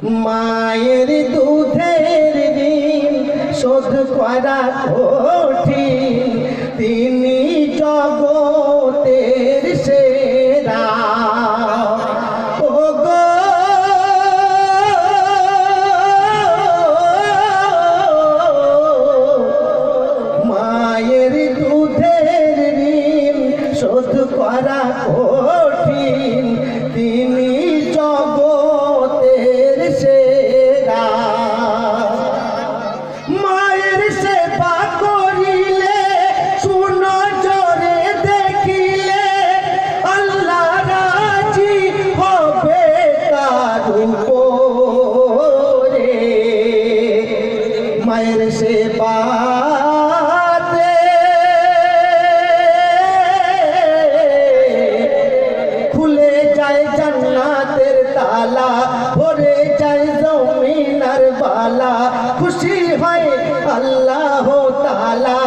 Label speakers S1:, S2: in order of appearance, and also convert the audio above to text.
S1: মায়ের দুধের ঋণ শোধ করা কঠিন, তিনি জগতের সেরা। ওগো মায়ের দুধের ঋণ শোধ করা কঠিন, তিনি জগতের সেরা। মায়ের সেবা করিলে সুনজরে দেখিলে আল্লাহ রাজি হবে তার উপরে। মায়ের সেবা খুলে যায় জান্নাতের তালা, ভরে যায় জমিনার বালা, খুশি হয় আল্লাহ তাআলা।